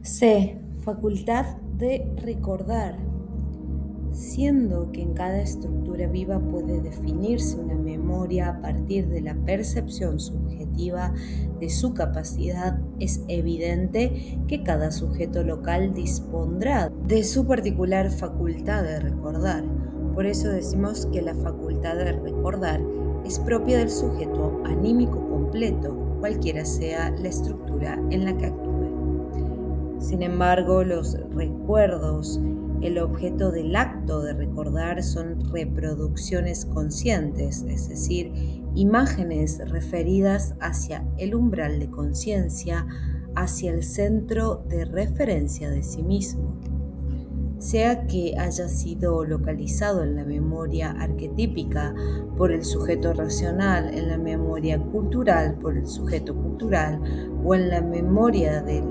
C. Facultad de recordar. Siendo que en cada estructura viva puede definirse una memoria a partir de la percepción subjetiva de su capacidad, es evidente que cada sujeto local dispondrá de su particular facultad de recordar. Por eso decimos que la facultad de recordar es propia del sujeto anímico completo, cualquiera sea la estructura en la que actúe. Sin embargo, los recuerdos, el objeto del acto de recordar, son reproducciones conscientes, es decir, imágenes referidas hacia el umbral de conciencia, hacia el centro de referencia de sí mismo. Sea que haya sido localizado en la memoria arquetípica por el sujeto racional, en la memoria cultural por el sujeto cultural o en la memoria de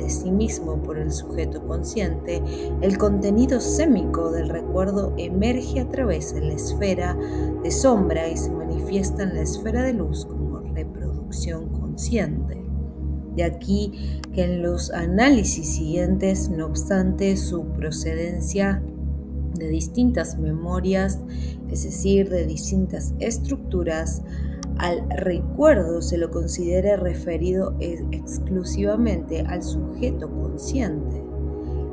sí mismo por el sujeto consciente, el contenido sémico del recuerdo emerge a través de la esfera de sombra y se manifiesta en la esfera de luz como reproducción consciente. De aquí que en los análisis siguientes, no obstante su procedencia de distintas memorias, es decir, de distintas estructuras, al recuerdo se lo considere referido exclusivamente al sujeto consciente.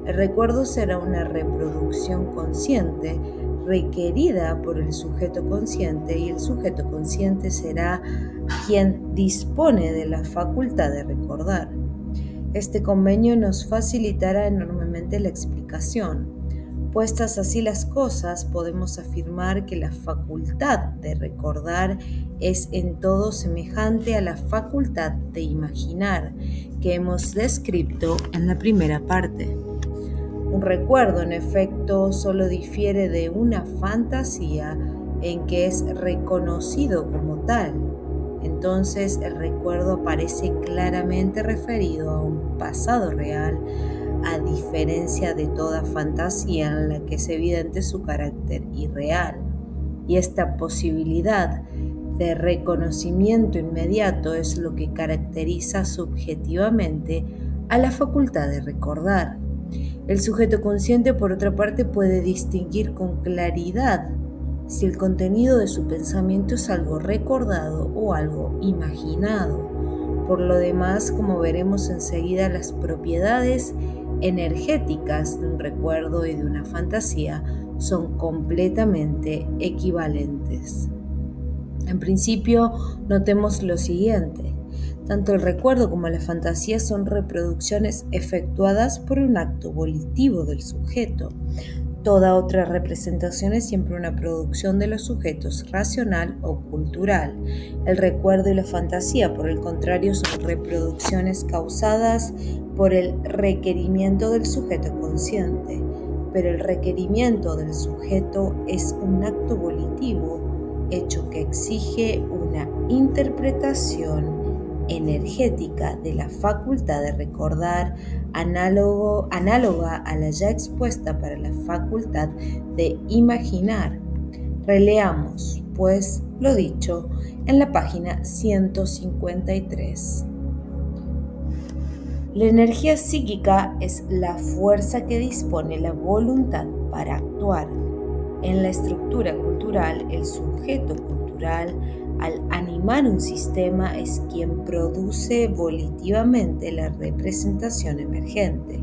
El recuerdo será una reproducción consciente requerida por el sujeto consciente y el sujeto consciente será quien dispone de la facultad de recordar. Este convenio nos facilitará enormemente la explicación. Puestas así las cosas, podemos afirmar que la facultad de recordar es en todo semejante a la facultad de imaginar que hemos descrito en la primera parte. Un recuerdo, en efecto, solo difiere de una fantasía en que es reconocido como tal. Entonces, el recuerdo aparece claramente referido a un pasado real, a diferencia de toda fantasía en la que es evidente su carácter irreal. Y esta posibilidad de reconocimiento inmediato es lo que caracteriza subjetivamente a la facultad de recordar. El sujeto consciente, por otra parte, puede distinguir con claridad si el contenido de su pensamiento es algo recordado o algo imaginado. Por lo demás, como veremos enseguida, las propiedades energéticas de un recuerdo y de una fantasía son completamente equivalentes. En principio, notemos lo siguiente. Tanto el recuerdo como la fantasía son reproducciones efectuadas por un acto volitivo del sujeto. Toda otra representación es siempre una producción de los sujetos racional o cultural. El recuerdo y la fantasía, por el contrario, son reproducciones causadas por el requerimiento del sujeto consciente. Pero el requerimiento del sujeto es un acto volitivo, hecho que exige una interpretación energética de la facultad de recordar, análoga a la ya expuesta para la facultad de imaginar. Releamos, pues, lo dicho en la página 153. La energía psíquica es la fuerza que dispone la voluntad para actuar. En la estructura cultural, el sujeto cultural, al animar un sistema, es quien produce volitivamente la representación emergente.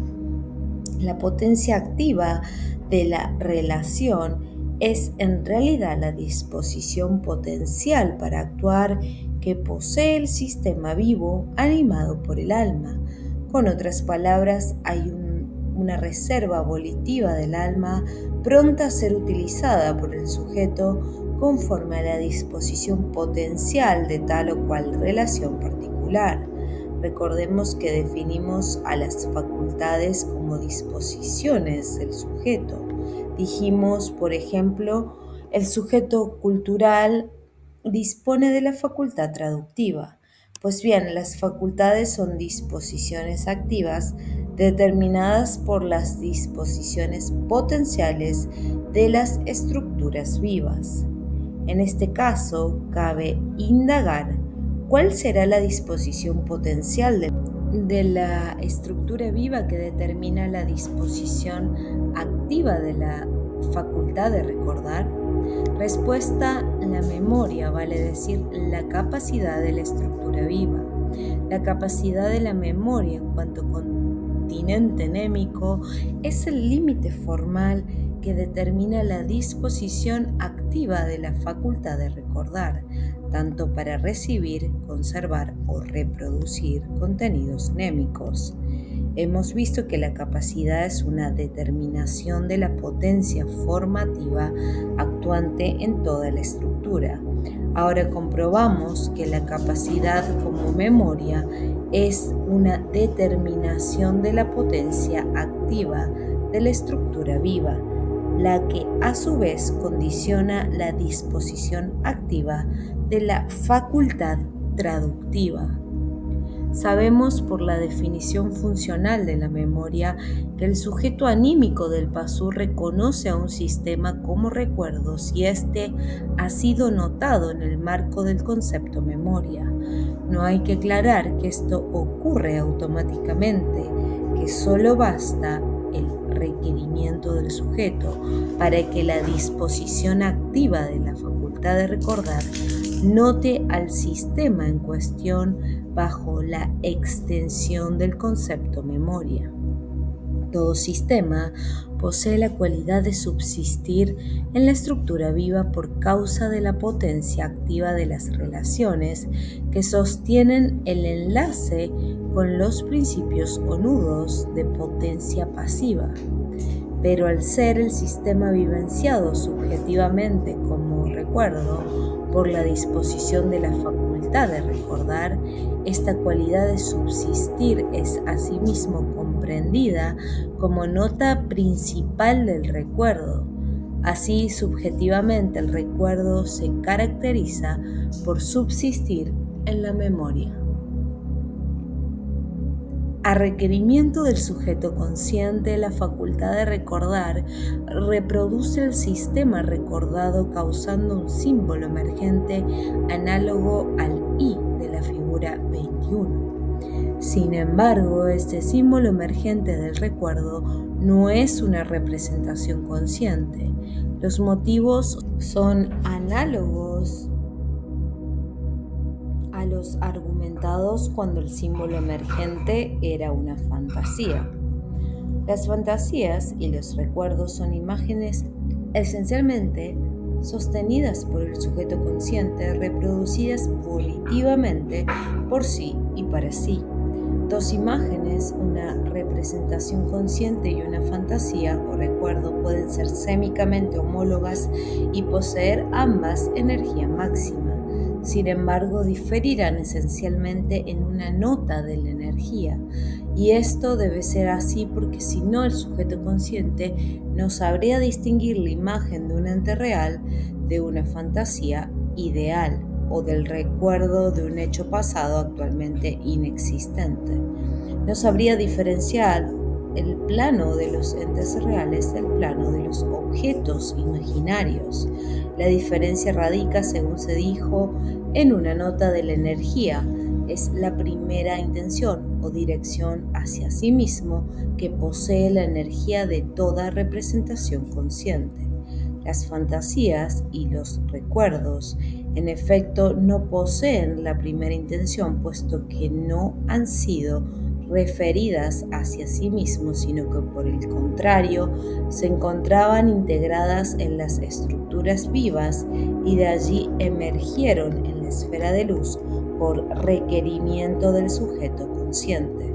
La potencia activa de la relación es en realidad la disposición potencial para actuar que posee el sistema vivo animado por el alma. Con otras palabras, hay una reserva volitiva del alma pronta a ser utilizada por el sujeto conforme a la disposición potencial de tal o cual relación particular. Recordemos que definimos a las facultades como disposiciones del sujeto. Dijimos, por ejemplo, el sujeto cultural dispone de la facultad traductiva. Pues bien, las facultades son disposiciones activas determinadas por las disposiciones potenciales de las estructuras vivas. En este caso, cabe indagar cuál será la disposición potencial de la estructura viva que determina la disposición activa de la facultad de recordar? Respuesta: la memoria, vale decir, la capacidad de la estructura viva. La capacidad de la memoria en cuanto continente anémico es el límite formal que determina la disposición activa de la facultad de recordar, tanto para recibir, conservar o reproducir contenidos némicos. Hemos visto que la capacidad es una determinación de la potencia formativa actuante en toda la estructura. Ahora comprobamos que la capacidad como memoria es una determinación de la potencia activa de la estructura viva, la que a su vez condiciona la disposición activa de la facultad traductiva. Sabemos por la definición funcional de la memoria que el sujeto anímico del pasú reconoce a un sistema como recuerdo si éste ha sido notado en el marco del concepto memoria. No hay que aclarar que esto ocurre automáticamente, que solo basta el requerimiento del sujeto para que la disposición activa de la facultad de recordar note al sistema en cuestión bajo la extensión del concepto memoria. Todo sistema posee la cualidad de subsistir en la estructura viva por causa de la potencia activa de las relaciones que sostienen el enlace con los principios o nudos de potencia pasiva. Pero al ser el sistema vivenciado subjetivamente como recuerdo, por la disposición de la facultad de recordar, esta cualidad de subsistir es asimismo comprendida como nota principal del recuerdo. Así, subjetivamente, el recuerdo se caracteriza por subsistir en la memoria. A requerimiento del sujeto consciente, la facultad de recordar reproduce el sistema recordado causando un símbolo emergente análogo al I de la figura 21. Sin embargo, este símbolo emergente del recuerdo no es una representación consciente. Los motivos son análogos a los argumentados cuando el símbolo emergente era una fantasía. Las fantasías y los recuerdos son imágenes esencialmente sostenidas por el sujeto consciente, reproducidas volitivamente por sí y para sí. Dos imágenes, una representación consciente y una fantasía o recuerdo, pueden ser sémicamente homólogas y poseer ambas energía máxima. Sin embargo, diferirán esencialmente en una nota de la energía, y esto debe ser así porque si no, el sujeto consciente no sabría distinguir la imagen de un ente real de una fantasía ideal o del recuerdo de un hecho pasado actualmente inexistente. No sabría diferenciar el plano de los entes reales del plano de los objetos imaginarios. La diferencia radica, según se dijo, en una nota de la energía. Es la primera intención o dirección hacia sí mismo que posee la energía de toda representación consciente. Las fantasías y los recuerdos, en efecto, no poseen la primera intención, puesto que no han sido referidas hacia sí mismos, sino que por el contrario se encontraban integradas en las estructuras vivas y de allí emergieron en la esfera de luz por requerimiento del sujeto consciente.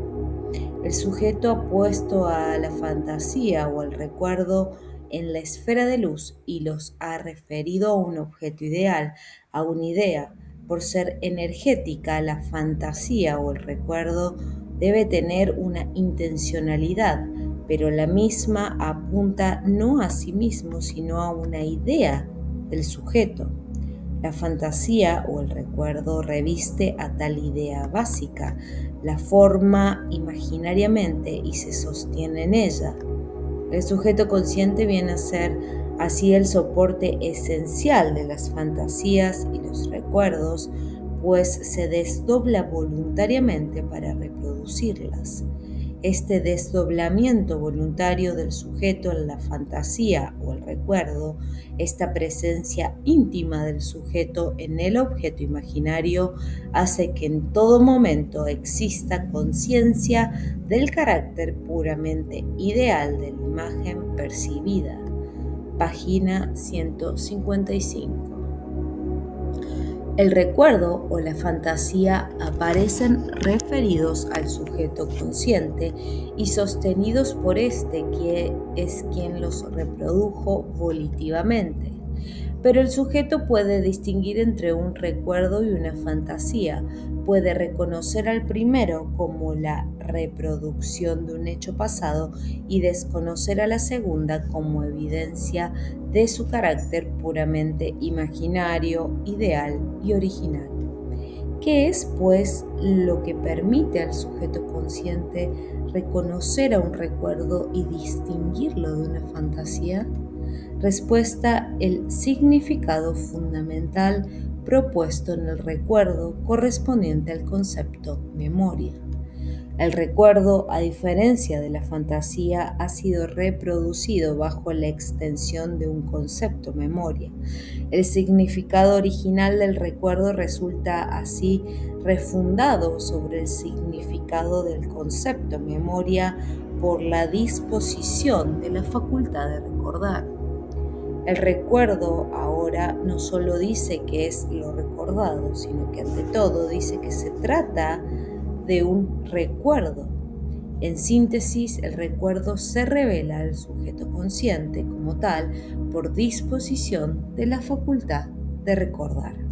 El sujeto ha puesto a la fantasía o al recuerdo en la esfera de luz y los ha referido a un objeto ideal, a una idea. Por ser energética, la fantasía o el recuerdo debe tener una intencionalidad, pero la misma apunta no a sí mismo, sino a una idea del sujeto. La fantasía o el recuerdo reviste a tal idea básica, la forma imaginariamente y se sostiene en ella. El sujeto consciente viene a ser así el soporte esencial de las fantasías y los recuerdos, pues se desdobla voluntariamente para reproducirlas. Este desdoblamiento voluntario del sujeto en la fantasía o el recuerdo, esta presencia íntima del sujeto en el objeto imaginario, hace que en todo momento exista conciencia del carácter puramente ideal de la imagen percibida. Página 155. El recuerdo o la fantasía aparecen referidos al sujeto consciente y sostenidos por este, que es quien los reprodujo volitivamente. Pero el sujeto puede distinguir entre un recuerdo y una fantasía. Puede reconocer al primero como la reproducción de un hecho pasado y desconocer a la segunda como evidencia de su carácter puramente imaginario, ideal y original. ¿Qué es, pues, lo que permite al sujeto consciente reconocer a un recuerdo y distinguirlo de una fantasía? Respuesta: el significado fundamental propuesto en el recuerdo correspondiente al concepto memoria. El recuerdo, a diferencia de la fantasía, ha sido reproducido bajo la extensión de un concepto memoria. El significado original del recuerdo resulta así refundado sobre el significado del concepto memoria por la disposición de la facultad de recordar. El recuerdo ahora no solo dice que es lo recordado, sino que ante todo dice que se trata de un recuerdo. En síntesis, el recuerdo se revela al sujeto consciente como tal por disposición de la facultad de recordar.